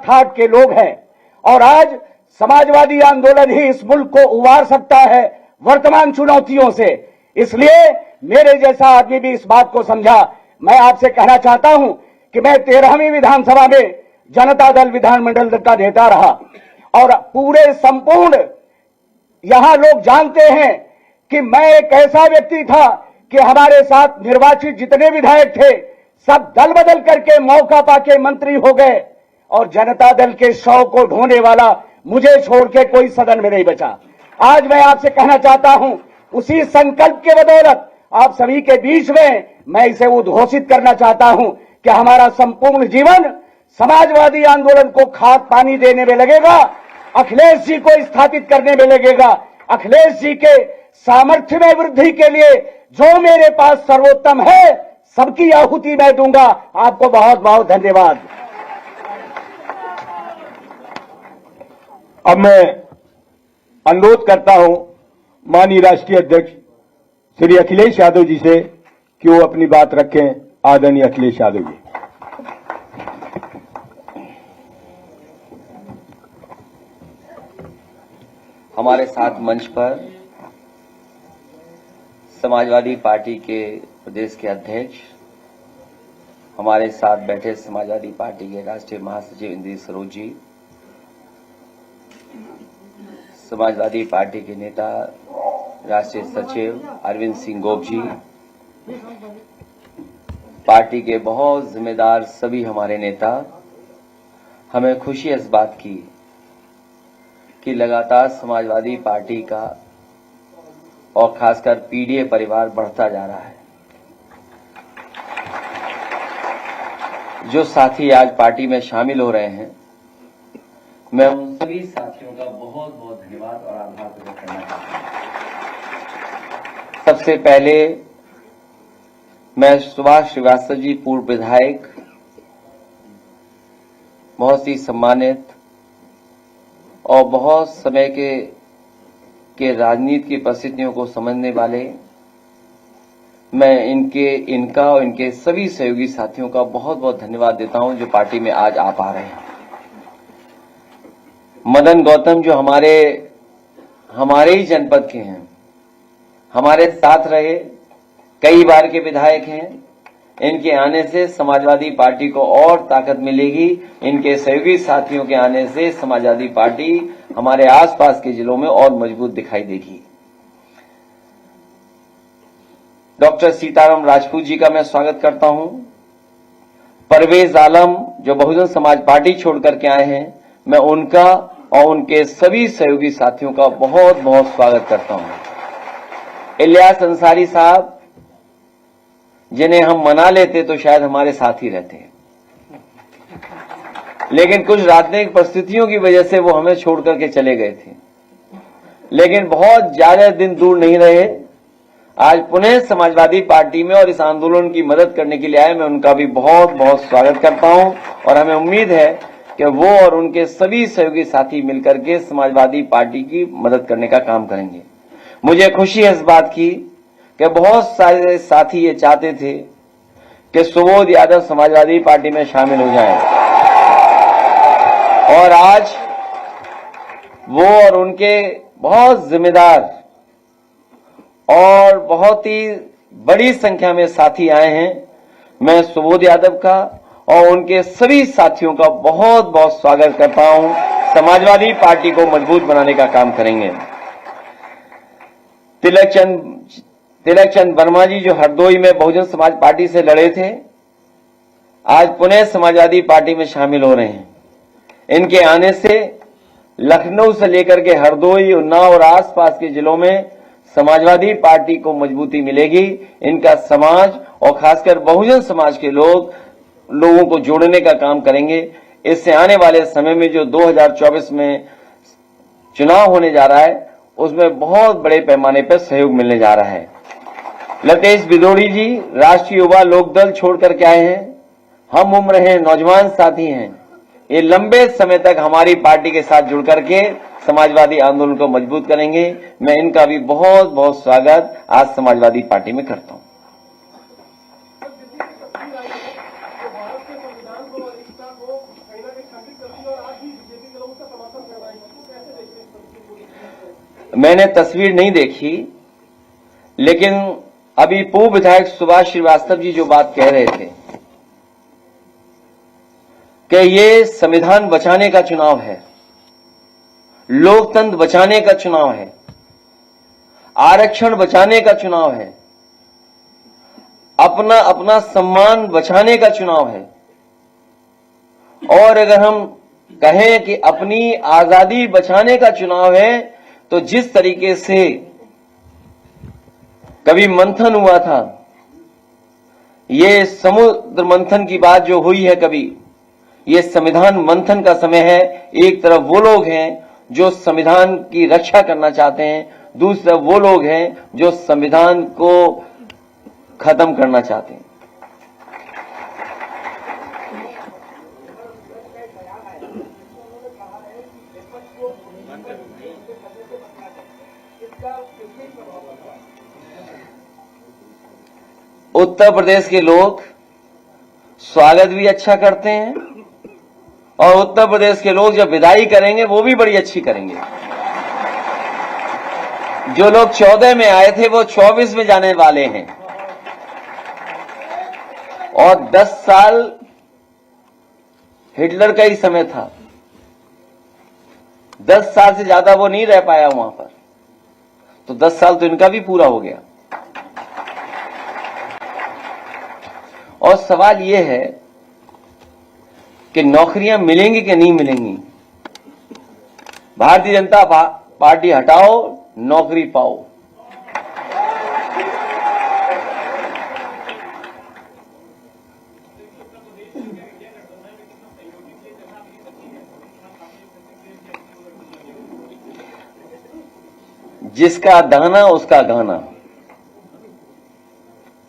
ठाट के लोग हैं और आज समाजवादी आंदोलन ही इस मुल्क को उबार सकता है वर्तमान चुनौतियों से। इसलिए मेरे जैसा आदमी भी इस बात को समझा। मैं आपसे कहना चाहता हूं कि मैं 13वीं विधानसभा में जनता दल विधानमंडल का नेता रहा और पूरे संपूर्ण यहां लोग जानते हैं कि मैं एक ऐसा व्यक्ति था कि हमारे साथ निर्वाचित जितने विधायक थे सब दल बदल करके मौका पाके मंत्री हो गए और जनता दल के 100 को ढोने वाला मुझे छोड़ के कोई सदन में नहीं बचा। आज मैं आपसे कहना चाहता हूं, उसी संकल्प के बदौलत आप सभी के बीच में मैं इसे उद्घोषित करना चाहता हूं कि हमारा संपूर्ण जीवन समाजवादी आंदोलन को खाद पानी देने में लगेगा, अखिलेश जी को स्थापित करने में लगेगा। अखिलेश जी के सामर्थ्य में वृद्धि के लिए जो मेरे पास सर्वोत्तम है सबकी आहुति मैं दूंगा। आपको बहुत बहुत धन्यवाद। अब मैं अनुरोध करता हूं माननीय राष्ट्रीय अध्यक्ष श्री अखिलेश यादव जी से कि वो अपनी बात रखें। आदरणीय अखिलेश यादव जी। हमारे साथ मंच पर समाजवादी पार्टी के प्रदेश के अध्यक्ष, हमारे साथ बैठे समाजवादी पार्टी के राष्ट्रीय महासचिव इंद्रित सरोज जी, समाजवादी पार्टी के नेता राष्ट्रीय सचिव अरविंद सिंह गोप जी, पार्टी के बहुत जिम्मेदार सभी हमारे नेता, हमें खुशी इस बात की कि लगातार समाजवादी पार्टी का और खासकर पीडीए परिवार बढ़ता जा रहा है। जो साथी आज पार्टी में शामिल हो रहे हैं, मैं उन सभी साथियों का बहुत बहुत धन्यवाद और आभार प्रकट करना चाहता हूं। सबसे पहले मैं सुभाष श्रीवास्तव जी, पूर्व विधायक, बहुत ही सम्मानित और बहुत समय के राजनीति की परिस्थितियों को समझने वाले, मैं इनका और इनके सभी सहयोगी साथियों का बहुत बहुत धन्यवाद देता हूं जो पार्टी में आज आ पा रहे हैं। मदन गौतम जो हमारे ही जनपद के हैं, हमारे साथ रहे, कई बार के विधायक हैं, इनके आने से समाजवादी पार्टी को और ताकत मिलेगी। इनके सहयोगी साथियों के आने से समाजवादी पार्टी हमारे आसपास के जिलों में और मजबूत दिखाई देगी। डॉक्टर सीताराम राजपूत जी का मैं स्वागत करता हूं। परवेज आलम जो बहुजन समाज पार्टी छोड़ करके आए हैं, मैं उनका और उनके सभी सहयोगी साथियों का बहुत बहुत स्वागत करता हूं। इलियास अंसारी साहब, जिन्हें हम मना लेते तो शायद हमारे साथ ही रहते, लेकिन कुछ राजनीतिक परिस्थितियों की वजह से वो हमें छोड़ करके चले गए थे, लेकिन बहुत ज्यादा दिन दूर नहीं रहे। आज पुनः समाजवादी पार्टी में और इस आंदोलन की मदद करने के लिए आए, मैं उनका भी बहुत बहुत स्वागत करता हूं और हमें उम्मीद है कि वो और उनके सभी सहयोगी साथी मिलकर के समाजवादी पार्टी की मदद करने का काम करेंगे। मुझे खुशी है इस बात की कि बहुत सारे साथी ये चाहते थे कि सुबोध यादव समाजवादी पार्टी में शामिल हो जाएं और आज वो और उनके बहुत जिम्मेदार और बहुत ही बड़ी संख्या में साथी आए हैं। मैं सुबोध यादव का और उनके सभी साथियों का बहुत बहुत स्वागत करता हूं। समाजवादी पार्टी को मजबूत बनाने का काम करेंगे। तिलक चंद वर्मा जी जो हरदोई में बहुजन समाज पार्टी से लड़े थे, आज पुनः समाजवादी पार्टी में शामिल हो रहे हैं। इनके आने से लखनऊ से लेकर के हरदोई, उन्नाव और आसपास के जिलों में समाजवादी पार्टी को मजबूती मिलेगी। इनका समाज और खासकर बहुजन समाज के लोगों को जोड़ने का काम करेंगे। इससे आने वाले समय में जो 2024 में चुनाव होने जा रहा है, उसमें बहुत बड़े पैमाने पर सहयोग मिलने जा रहा है। लतेश बिदोड़ी जी राष्ट्रीय युवा लोकदल छोड़ करके आए हैं, हम उम्र हैं, नौजवान साथी हैं। ये लंबे समय तक हमारी पार्टी के साथ जुड़ करके समाजवादी आंदोलन को मजबूत करेंगे। मैं इनका भी बहुत बहुत स्वागत आज समाजवादी पार्टी में करता हूं। मैंने तस्वीर नहीं देखी, लेकिन अभी पूर्व विधायक सुभाष श्रीवास्तव जी जो बात कह रहे थे कि ये संविधान बचाने का चुनाव है, लोकतंत्र बचाने का चुनाव है, आरक्षण बचाने का चुनाव है, अपना अपना सम्मान बचाने का चुनाव है। और अगर हम कहें कि अपनी आजादी बचाने का चुनाव है, तो जिस तरीके से कभी मंथन हुआ था, ये समुद्र मंथन की बात जो हुई है कभी, ये संविधान मंथन का समय है। एक तरफ वो लोग हैं जो संविधान की रक्षा करना चाहते हैं, दूसरी तरफ वो लोग हैं जो संविधान को खत्म करना चाहते हैं। उत्तर प्रदेश के लोग स्वागत भी अच्छा करते हैं और उत्तर प्रदेश के लोग जब विदाई करेंगे वो भी बड़ी अच्छी करेंगे। जो लोग 14 में आए थे वो 24 में जाने वाले हैं और 10 साल हिटलर का ही समय था। 10 साल से ज्यादा वो नहीं रह पाया वहां पर, तो 10 साल तो इनका भी पूरा हो गया। और सवाल यह है कि नौकरियां मिलेंगी कि नहीं मिलेंगी। भारतीय जनता पार्टी हटाओ, नौकरी पाओ। जिसका दाना उसका गाना।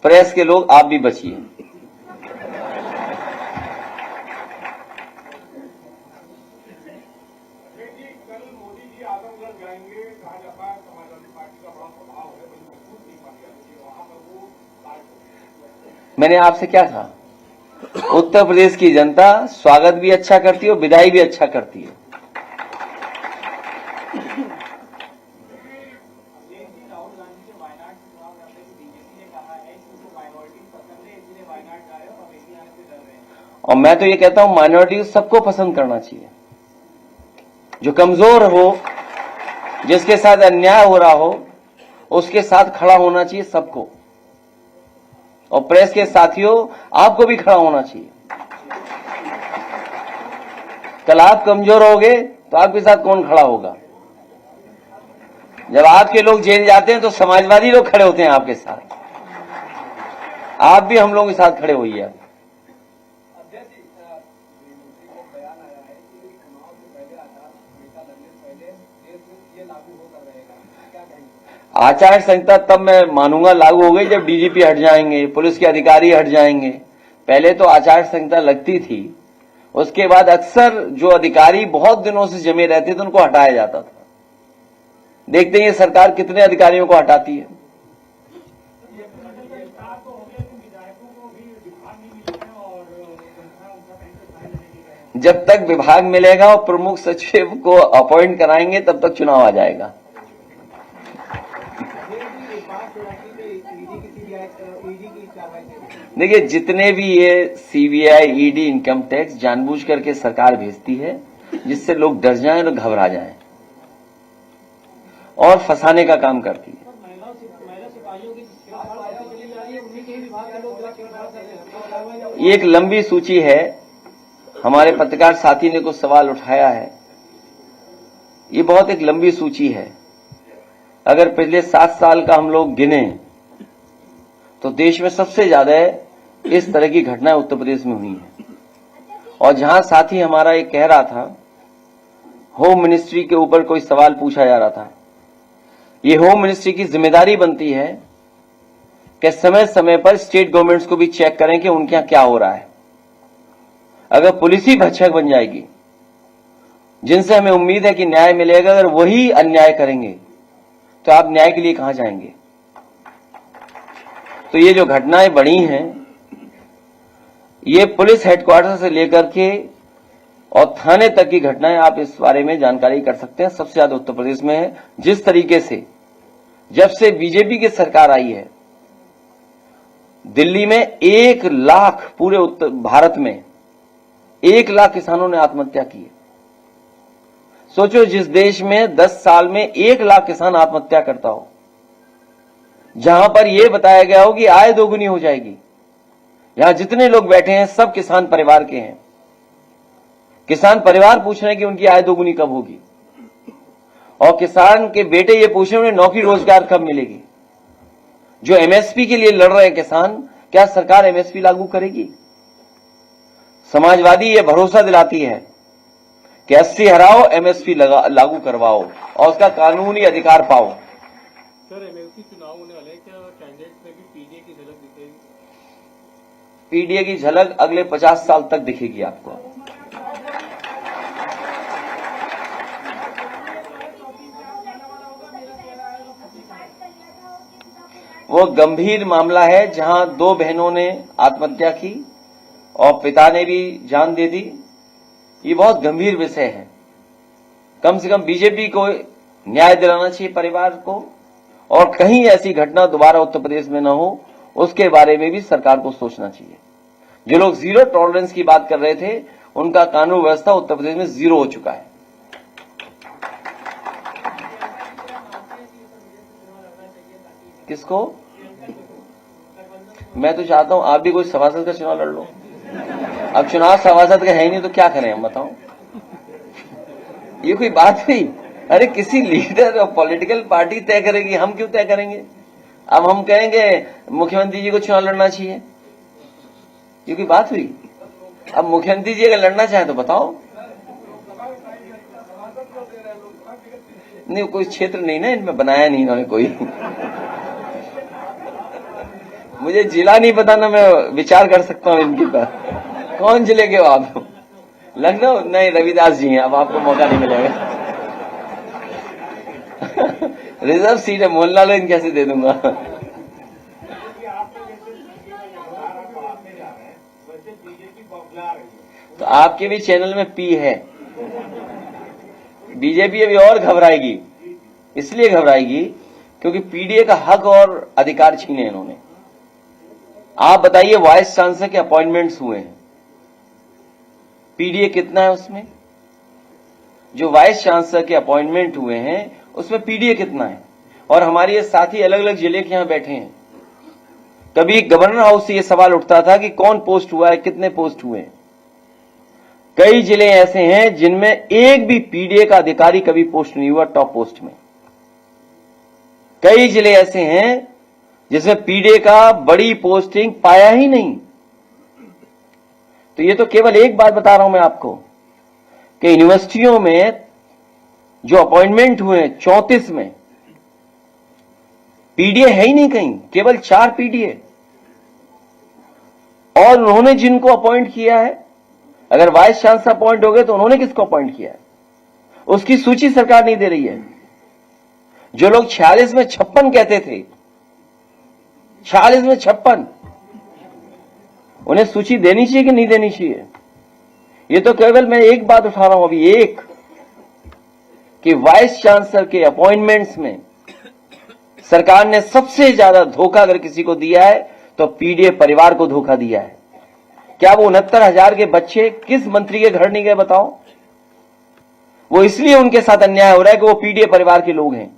प्रेस के लोग आप भी बचिए। मैंने आपसे क्या कहा? उत्तर प्रदेश की जनता स्वागत भी अच्छा करती है और विदाई भी अच्छा करती है। और मैं तो ये कहता हूं माइनॉरिटी सबको पसंद करना चाहिए। जो कमजोर हो, जिसके साथ अन्याय हो रहा हो, उसके साथ खड़ा होना चाहिए सबको। और प्रेस के साथियों, आपको भी खड़ा होना चाहिए। कल आप कमजोर होगे तो आपके साथ कौन खड़ा होगा? जब आपके लोग जेल जाते हैं तो समाजवादी लोग खड़े होते हैं आपके साथ। आप भी हम लोगों के साथ खड़े होइए। आचार संहिता तब मैं मानूंगा लागू हो गई जब डीजीपी हट जाएंगे, पुलिस के अधिकारी हट जाएंगे। पहले तो आचार संहिता लगती थी, उसके बाद अक्सर जो अधिकारी बहुत दिनों से जमे रहते थे उनको हटाया जाता था। देखते हैं ये सरकार कितने अधिकारियों को हटाती है। जब तक विभाग मिलेगा और प्रमुख सचिव को अपॉइंट कराएंगे तब तक चुनाव आ जाएगा। देखिए, जितने भी ये सीबीआई, ईडी, इनकम टैक्स जानबूझ करके सरकार भेजती है जिससे लोग डर जाएं और घबरा जाएं और फंसाने का काम करती है। ये एक लंबी सूची है। हमारे पत्रकार साथी ने कुछ सवाल उठाया है। ये बहुत एक लंबी सूची है। अगर पिछले 7 साल का हम लोग गिने तो देश में सबसे ज्यादा इस तरह की घटनाएं उत्तर प्रदेश में हुई हैं। और जहां साथी हमारा एक कह रहा था, होम मिनिस्ट्री के ऊपर कोई सवाल पूछा जा रहा था। ये होम मिनिस्ट्री की जिम्मेदारी बनती है कि समय समय पर स्टेट गवर्नमेंट्स को भी चेक करें कि उनके यहां क्या हो रहा है। अगर पुलिस ही भक्षक बन जाएगी, जिनसे हमें उम्मीद है कि न्याय मिलेगा, अगर वही अन्याय करेंगे तो आप न्याय के लिए कहां जाएंगे? तो ये जो घटनाएं बढ़ी हैं, ये पुलिस हेडक्वार्टर से लेकर के और थाने तक की घटनाएं आप इस बारे में जानकारी कर सकते हैं। सबसे ज्यादा उत्तर प्रदेश में है। जिस तरीके से जब से बीजेपी की सरकार आई है, दिल्ली में 1 लाख, पूरे उत्तर भारत में 1 लाख किसानों ने आत्महत्या की है। सोचो, जिस देश में 10 साल में 1 लाख किसान आत्महत्या करता हो, जहां पर यह बताया गया हो कि आय दोगुनी हो जाएगी, यहां जितने लोग बैठे हैं सब किसान परिवार के हैं। किसान परिवार पूछ रहे हैं कि उनकी आय दोगुनी कब होगी, और किसान के बेटे ये पूछ रहे हैं उन्हें नौकरी रोजगार कब मिलेगी। जो एमएसपी के लिए लड़ रहे हैं किसान, क्या सरकार एमएसपी लागू करेगी? समाजवादी ये भरोसा दिलाती है कि 80 हराओ, एमएसपी लागू करवाओ और उसका कानूनी अधिकार पाओ। सर, एमएलसी चुनाव होने वाले हैं, क्या कैंडिडेट में भी पीडीए की झलक दिखेगी? पीडीए की झलक अगले 50 साल तक दिखेगी आपको। वो गंभीर मामला है जहां 2 बहनों ने आत्महत्या की और पिता ने भी जान दे दी। ये बहुत गंभीर विषय है। कम से कम बीजेपी को न्याय दिलाना चाहिए परिवार को, और कहीं ऐसी घटना दोबारा उत्तर प्रदेश में न हो, उसके बारे में भी सरकार को सोचना चाहिए। जो लोग जीरो टॉलरेंस की बात कर रहे थे, उनका कानून व्यवस्था उत्तर प्रदेश में जीरो हो चुका है। किसको? मैं तो चाहता हूं आप भी कोई सभासद का चुनाव लड़ लो। अब चुनाव सभासद का है नहीं तो क्या करें हम, बताओ। ये कोई बात हुई? अरे किसी लीडर और पॉलिटिकल पार्टी तय करेगी, हम क्यों तय करेंगे? अब हम कहेंगे मुख्यमंत्री जी को चुनाव लड़ना चाहिए, ये कोई बात हुई? अब मुख्यमंत्री जी अगर लड़ना चाहे तो बताओ। नहीं, कोई क्षेत्र नहीं ना इनमें बनाया नहीं इन्होंने कोई। मुझे जिला नहीं पता ना, मैं विचार कर सकता हूं इनके पर। कौन जिले के हो आप? लखनऊ? नहीं, रविदास जी हैं, अब आपको मौका नहीं मिलेगा। रिजर्व सीट है, मोहल्ला लो, इन कैसे दे दूंगा। तो आपके भी चैनल में पी है। बीजेपी अभी और घबराएगी, इसलिए घबराएगी क्योंकि पीडीए का हक और अधिकार छीने इन्होंने। आप बताइए, वाइस चांसलर के अपॉइंटमेंट्स हुए हैं, पीडीए कितना है उसमें? जो वाइस चांसलर के अपॉइंटमेंट हुए हैं उसमें पीडीए कितना है? और हमारे ये साथी अलग अलग जिले के यहां बैठे हैं। कभी गवर्नर हाउस से ये सवाल उठता था कि कौन पोस्ट हुआ है, कितने पोस्ट हुए हैं। कई जिले ऐसे हैं जिनमें एक भी पीडीए का अधिकारी कभी पोस्ट नहीं हुआ टॉप पोस्ट में। कई जिले ऐसे हैं जिसमें पीडीए का बड़ी पोस्टिंग पाया ही नहीं। तो ये तो केवल एक बात बता रहा हूं मैं आपको कि यूनिवर्सिटियों में जो अपॉइंटमेंट हुए 34 में पीडीए है ही नहीं कहीं, केवल 4 पीडीए। और उन्होंने जिनको अपॉइंट किया है, अगर वाइस चांसलर अपॉइंट हो गए तो उन्होंने किसको अपॉइंट किया है, उसकी सूची सरकार नहीं दे रही है। जो लोग 46 में 56 कहते थे, 46 में 56, उन्हें सूची देनी चाहिए कि नहीं देनी चाहिए? ये तो केवल मैं एक बात उठा रहा हूं अभी, एक, कि वाइस चांसलर के अपॉइंटमेंट्स में सरकार ने सबसे ज्यादा धोखा अगर किसी को दिया है तो पीडीए परिवार को धोखा दिया है। क्या वो 69,000 के बच्चे किस मंत्री के घर नहीं गए बताओ? वो इसलिए उनके साथ अन्याय हो रहा है कि वो पीडीए परिवार के लोग हैं,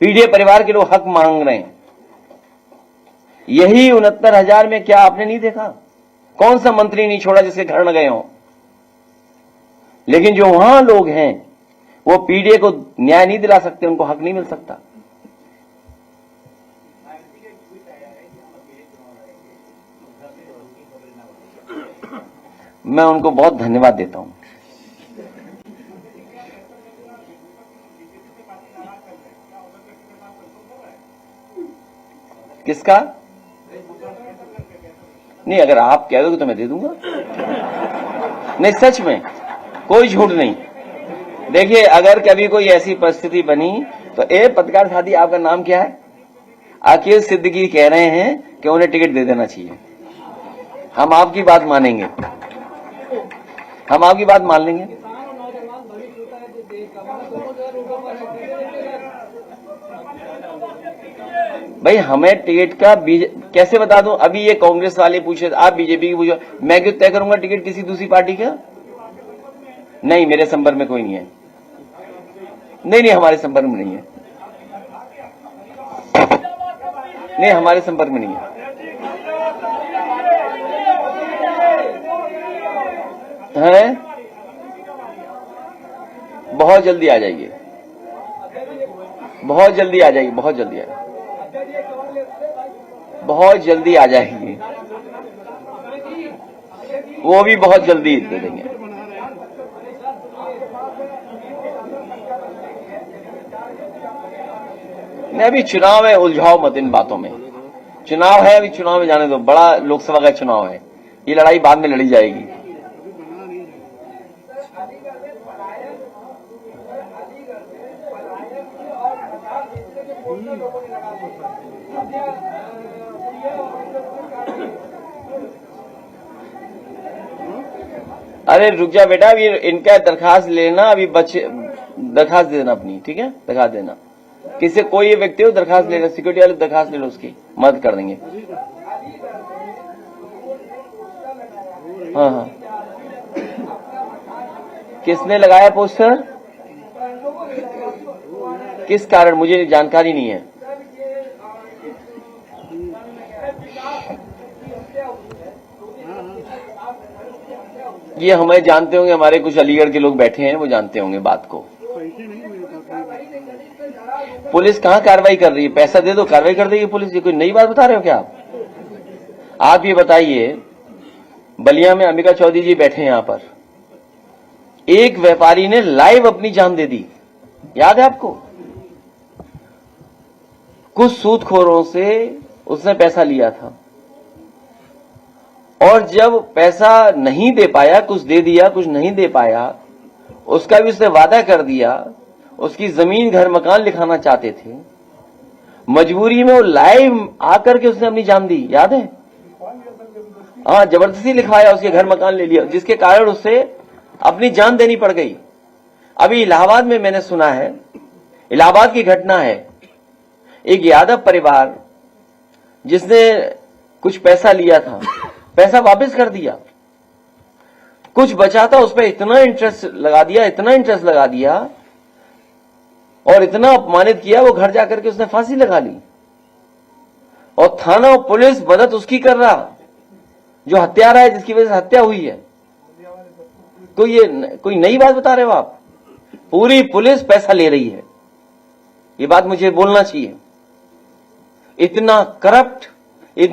पीडीए परिवार के लोग हक मांग रहे हैं। यही 69,000 में क्या आपने नहीं देखा? कौन सा मंत्री नहीं छोड़ा जिसके घर न गए हों? लेकिन जो वहां लोग हैं वो पीडीए को न्याय नहीं दिला सकते, उनको हक नहीं मिल सकता। मैं उनको बहुत धन्यवाद देता हूं। किसका? नहीं, अगर आप कह दोगे तो मैं दे दूंगा। नहीं, सच में कोई झूठ नहीं। देखिए, अगर कभी कोई ऐसी परिस्थिति बनी तो पत्रकार साथी, आपका नाम क्या है? अकील सिद्दीकी कह रहे हैं कि उन्हें टिकट दे देना चाहिए, हम आपकी बात मानेंगे। हम आपकी बात मान लेंगे। भाई हमें टिकट का कैसे बता दूं? अभी ये कांग्रेस वाले पूछे, आप बीजेपी की पूछो, मैं क्यों तय करूंगा टिकट किसी दूसरी पार्टी का? नहीं, मेरे संपर्क में कोई नहीं है। नहीं, हमारे संपर्क में नहीं है। नहीं, हमारे संपर्क में नहीं है। बहुत जल्दी आ जाएगी, बहुत जल्दी आ जाएगी, बहुत जल्दी बहुत जल्दी आ जाएगी, वो भी बहुत जल्दी दे देंगे। अभी चुनाव है, उलझाओ मत इन बातों में। चुनाव है, अभी चुनाव में जाने दो। बड़ा लोकसभा का चुनाव है, ये लड़ाई बाद में लड़ी जाएगी। अरे रुक जा बेटा, अभी इनका दरखास्त लेना, अभी दरखास्त देना अपनी, ठीक है? दरखास्त देना, किसी कोई व्यक्ति हो दरखास्त लेना, सिक्योरिटी वाले दरखास्त ले लो, उसकी मदद कर देंगे। हाँ, किसने लगाया पोस्टर? किस कारण? मुझे जानकारी नहीं है। ये हमें जानते होंगे, हमारे कुछ अलीगढ़ के लोग बैठे हैं, वो जानते होंगे बात को। पुलिस कहाँ कार्रवाई कर रही है? पैसा दे दो, कार्रवाई कर देगी पुलिस। ये कोई नई बात बता रहे हो क्या आप ये बताइए, बलिया में अंबिका चौधरी जी बैठे हैं, यहां पर एक व्यापारी ने लाइव अपनी जान दे दी, याद है आपको? कुछ सूदखोरों से उसने पैसा लिया था, और जब पैसा नहीं दे पाया, कुछ दे दिया, कुछ नहीं दे पाया, उसका भी उसने वादा कर दिया, उसकी जमीन घर मकान लिखाना चाहते थे, मजबूरी में वो लाइव आकर के उसने अपनी जान दी, याद है? हाँ, जबरदस्ती लिखवाया, उसके घर मकान ले लिया, जिसके कारण उससे अपनी जान देनी पड़ गई। अभी इलाहाबाद में मैंने सुना है, इलाहाबाद की घटना है, एक यादव परिवार जिसने कुछ पैसा लिया था, पैसा वापस कर दिया, कुछ बचा था उस पर इतना इंटरेस्ट लगा दिया, इतना इंटरेस्ट लगा दिया, और इतना अपमानित किया, वो घर जाकर के उसने फांसी लगा ली, और थाना और पुलिस मदद उसकी कर रहा, जो हत्यारा है, जिसकी वजह से हत्या हुई है। तो ये कोई नई बात बता रहे हो आप? पूरी पुलिस पैसा ले रही है, ये बात मुझे बोलना चाहिए। इतना करप्ट